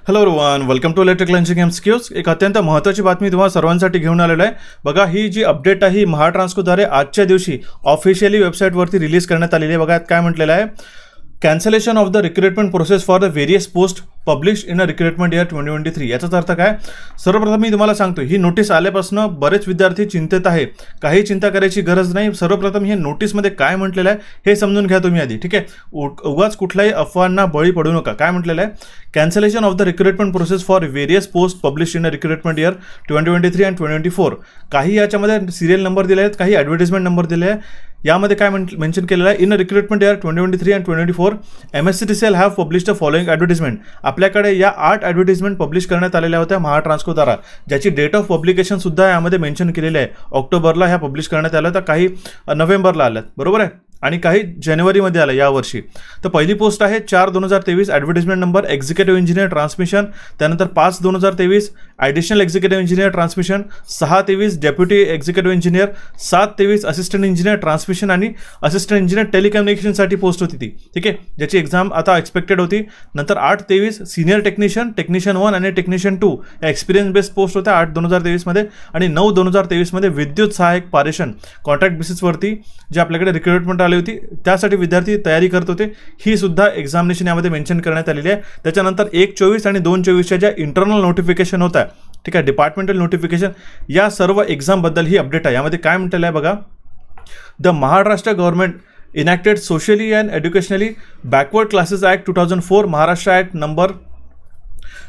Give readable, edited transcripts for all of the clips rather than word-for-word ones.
Hello everyone, welcome to electrical engineering MCQs. एक अत्यंत महत्त्वाची बातमी तुम्हाला सर्वांसाठी घेऊन आलेलो आहे। बघा, ही जी अपडेट आहे ही महाट्रान्सकोद्वारे आजच्या दिवशी ऑफिशियली वेबसाईटवरती रिलीज करण्यात आलेली आहे। बघा, काय म्हटलेलं आहे, cancellation of the recruitment process for the various post publish in a recruitment year 2023। याचाच अर्थ काय, सर्वप्रथम मी तुम्हाला सांगतो, ही नोटीस आल्यापासून बरेच विद्यार्थी चिंतेत आहे। काही चिंता करायची गरज नाही। सर्वप्रथम हे नोटीसमध्ये काय म्हटलेलं आहे हे समजून घ्या तुम्ही आधी, ठीक आहे। उगाच कुठल्याही अफवांना बळी पडू नका। काय म्हटलेलं आहे, cancellation of the recruitment process for various post publish in a recruitment year 2023 and 2024। काही याच्यामध्ये सिरियल नंबर दिले आहेत, काही ॲडव्हर्टिजमेंट नंबर दिले आहे। यामध्ये काय मेन्शन केलेलं आहे, in a recruitment year 2023 and 2024 MSCTCL have published the following advertisement. आपल्याकडे या 8 ॲडव्हर्टिजमेंट पब्लिश करण्यात आलेल्या होत्या महाट्रान्सकोद्वारा, ज्याची डेट ऑफ पब्लिकेशन सुद्धा यामध्ये मेन्शन केलेली आहे। ऑक्टोबरला ह्या पब्लिश करण्यात आल्या होत्या, काही नोव्हेंबरला आल्यात, बरोबर आहे, आणि काही जानेवारीमध्ये आलं यावर्षी। तर पहिली पोस्ट आहे 4/2023, advertisement number executive engineer transmission. त्यानंतर 5/2023 additional executive engineer transmission, 6/23 deputy executive engineer, 7/23 assistant engineer transmission आणि असिस्टंट इंजिनियर टेलिकम्युनिकेशनसाठी पोस्ट होती ती, ठीक आहे, ज्याची एक्झाम आता एक्सपेक्टेड होती। नंतर 8/23 सिनियर टेक्निशियन, टेक्निशियन 1 आणि टेक्निशियन 2 या एक्सपिरियन्स बेस्ड पोस्ट होत्या 8/2023 मध्ये। आणि 9/2023 मध्ये विद्युत सहाय्यक पारेषण कॉन्ट्रॅक्ट बेसिसवरती जे आपल्याकडे रिक्रुटमेंट आली होती, त्यासाठी विद्यार्थी तयारी करत होते, ही सुद्धा एक्झामिनेशन यामध्ये मेन्शन करण्यात आलेली आहे। त्याच्यानंतर 1/24 आणि 2/24च्या ज्या इंटरनल नोटिफिकेशन होत्या, ठीक आहे, डिपार्टमेंटल नोटिफिकेशन, या सर्व एक्झामबद्दल ही अपडेट आहे। यामध्ये काय म्हटलेलं आहे बघा, the Maharashtra government enacted socially and educationally backward classes act 2004 Maharashtra act number.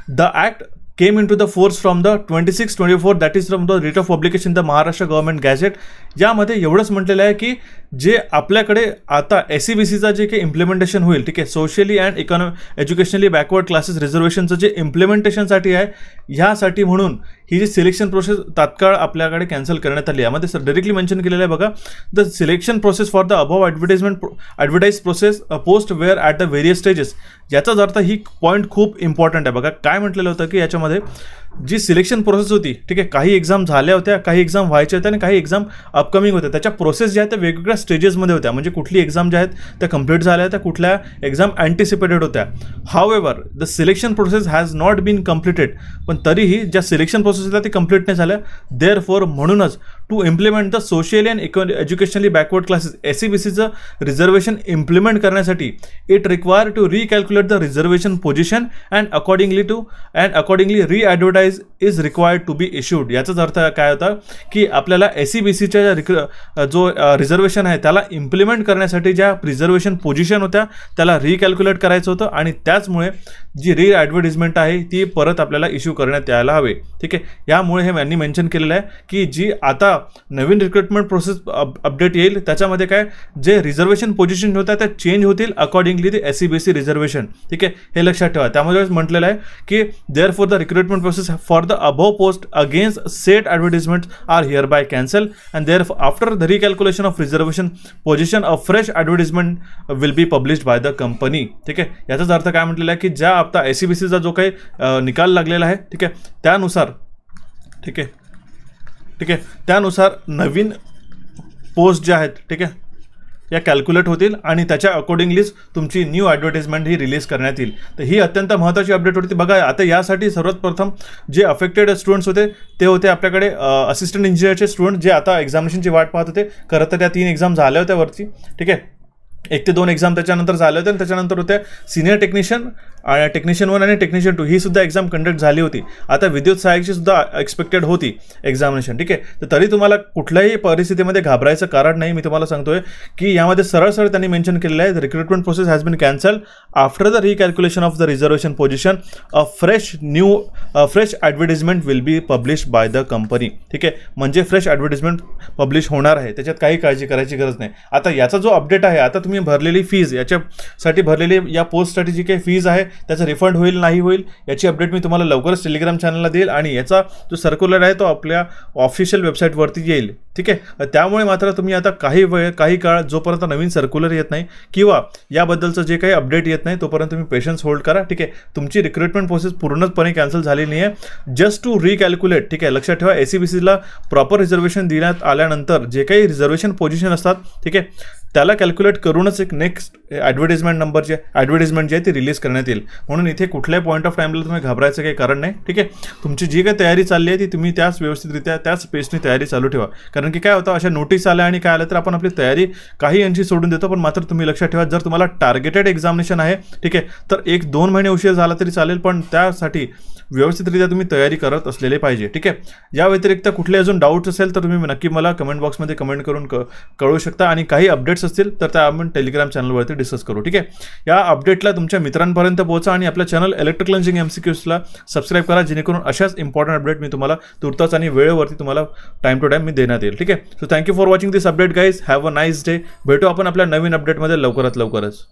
The act came into the force from the 26/24, that is from the date of publication the Maharashtra Government Gazette। यामध्ये एवढंच म्हटलेलं आहे की जे आपल्याकडे आता SCBCचा जे काही इम्प्लिमेंटेशन होईल, ठीक आहे, socially and educationally backward classes रिझर्वेशनचं जे इम्प्लिमेंटेशनसाठी आहे, ह्यासाठी म्हणून ही जी सिलेक्शन प्रोसेस तात्काळ आपल्याकडे कॅन्सल करण्यात आली। यामध्ये सर डायरेक्टली मेन्शन केलेलं आहे बघा, the selection process for the above advertise process post were at the various stages. याचाच अर्थ ही पॉईंट खूप इम्पॉर्टंट आहे। बघा, काय म्हटलेलं होतं की याच्यामध्ये जी सिलेक्शन प्रोसेस होती, ठीक आहे, काही एक्झाम झाल्या होत्या, काही एक्झाम व्हायच्या होत्या आणि काही एक्झाम अपकमिंग होत्या। त्याच्या प्रोसेस ज्या आहेत त्या वेगवेगळ्या स्टेजेसमध्ये होत्या, म्हणजे कुठली एक्झाम ज्या आहेत त्या कंप्लीट झाल्या होत्या, कुठल्या एक्झाम अँटिसिपेटेड होत्या। However the selection process has not been completed, पण तरीही ज्या सिलेक्शन प्रोसेस होत्या ती कंप्लीट नाही झाल्या। देअरफॉर म्हणूनच to implement the socially and educationally backward classes SCBCचं रिझर्वेशन इम्प्लिमेंट करण्यासाठी it require to recalculate the reservation position and accordingly readvertise is required to be issued. याचाच अर्थ काय होता की आपल्याला SCBCच्या जो रिझर्वेशन आहे त्याला इम्प्लिमेंट करण्यासाठी ज्या रिझर्वेशन पोझिशन होत्या त्याला रिकॅल्क्युलेट करायचं होतं, आणि त्याचमुळे जी री-ॲडव्हर्टिजमेंट आहे ती परत आपल्याला इश्यू करण्यात यायला हवे, ठीक आहे। यामुळे हे यांनी मेन्शन केलेलं आहे की जी आता नवीन रिक्रुटमेंट प्रोसेस अपडेट येईल त्याच्यामध्ये काय, जे रिझर्वेशन पोझिशन होत्या त्या चेंज होतील अकॉर्डिंगली दी SCBC रिझर्वेशन, ठीक आहे, हे लक्षात ठेवा। त्यामध्ये म्हटलेलं आहे की therefore the recruitment process for the above post against set advertisements are hereby cancel and therefore after the recalculation of reservation position a fresh advertisement will be published by the company, ठीक आहे। याचाच अर्थ काय म्हटलेला आहे की ज्या आता SCBCचा जो काही निकाल लागलेला आहे, ठीक आहे, त्यानुसार, ठीक आहे, त्यानुसार नवीन पोस्ट ज्या आहेत, ठीक आहे, या कॅल्क्युलेट होतील आणि त्याच्या अकॉर्डिंगलीच तुमची न्यू ॲडव्हर्टिजमेंट ही रिलीज करण्यात येईल। तर ही अत्यंत महत्त्वाची अपडेट होती। बघा, आता यासाठी सर्वात प्रथम जे अफेक्टेड स्टुडंट्स होते ते होते आपल्याकडे असिस्टंट इंजिनियरचे स्टुडंट, जे आता एक्झामिनेशनची वाट पाहत होते। खरं तर त्या 3 एक्झाम झाल्या होत्या वरती, ठीक आहे, 1 ते 2 एक्झाम त्याच्यानंतर झाले होते, आणि त्याच्यानंतर होत्या सिनियर टेक्निशियन, टेक्निशियन 1 आणि टेक्निशियन 2 ही सुद्धा एक्झाम कंडक्ट झाली होती। आता विद्युत सहाय्यकची सुद्धा एक्सपेक्टेड होती एक्झामिनेशन, ठीक आहे। तर तरी तुम्हाला कुठल्याही परिस्थितीमध्ये घाबरायचं कारण नाही। मी तुम्हाला सांगतोय की यामध्ये सरळ त्यांनी मेन्शन केलेलं आहे, the recruitment process has been cancel after the recalculation of the reservation position a fresh advertisement will be published by the company, ठीक आहे, म्हणजे फ्रेश ॲडव्हर्टिजमेंट पब्लिश होणार आहे, त्याच्यात काही काळजी करायची गरज नाही। आता याचा जो अपडेट आहे, आता तुम्ही भरलेली फीज, याच्यासाठी भरलेली या पोस्टसाठी जी काही फीज आहे त्याचं रिफंड होईल नाही होईल याची अपडेट मी तुम्हाला लवकरच टेलिग्राम चॅनलला देईल, आणि याचा जो सर्क्युलर आहे तो आपल्या ऑफिशियल वेबसाईटवरती येईल, ठीक आहे। त्यामुळे मात्र तुम्ही आता काही काळ जोपर्यंत नवीन सर्क्युलर येत नाही किंवा याबद्दलचं जे काही अपडेट येत नाही तोपर्यंत तुम्ही पेशन्स होल्ड करा, ठीक आहे। तुमची रिक्रुटमेंट प्रोसेस पूर्णपणे कॅन्सल झालेली नाही आहे, जस्ट टू रिकॅल्क्युलेट, ठीक आहे। लक्षात ठेवा, SCBCला प्रॉपर रिझर्वेशन देण्यात आल्यानंतर जे काही रिझर्वेशन पोझिशन असतात, ठीक आहे, त्याला कॅल्क्युलेट करूनच एक नेक्स्ट ॲडव्हर्टिजमेंट जी आहे ती रिलीज करण्यात येईल. म्हणून इथे कुठल्याही पॉईंट ऑफ टाईमला तुम्ही घाबरायचं काही कारण नाही. ठीक आहे, तुमची जी काही तयारी चालली आहे ती तुम्ही त्याच व्यवस्थितरित्या त्याच पेसनी तयारी चालू ठेवा. कारण की काय होतं, अशा नोटीस आल्या आणि काय आलं तर आपण आपली तयारी काही अंशी सोडून देतो. पण मात्र तुम्ही लक्षात ठेवा, जर तुम्हाला टार्गेटेड एक्झामिनेशन आहे, ठीक आहे, तर 1-2 महिने उशीर झाला तरी चालेल, पण त्यासाठी व्यवस्थितरित्या तुम्ही तयारी करत असलेले पाहिजे. ठीक आहे, या व्यतिरिक्त कुठले अजून डाऊट्स असेल तर तुम्ही नक्की मला कमेंट बॉक्समध्ये कमेंट करून कळवू शकता. आणि काही अपडेट्स असतील तर त्या आपण टेलिग्राम चॅनलवरती डिस्कस करू. ठीक आहे, या अपडेटला तुमच्या मित्रांपर्यंत पोहोचा आणि आपल्या चॅनल इलेक्ट्रिकल इंजिनिअरिंग MCQsला सबस्क्राईब करा, जेणेकरून अशाच इम्पॉर्टंट अपडेट मी तुम्हाला तुर्तास आणि वेळेवरती तुम्हाला टाइम टू टाइम मी देण्यात येईल. ठीक आहे, so thank you for watching this update guys. Have a nice day. भेटू आपण आपल्या नवीन अपडेटमध्ये लवकरात लवकरच.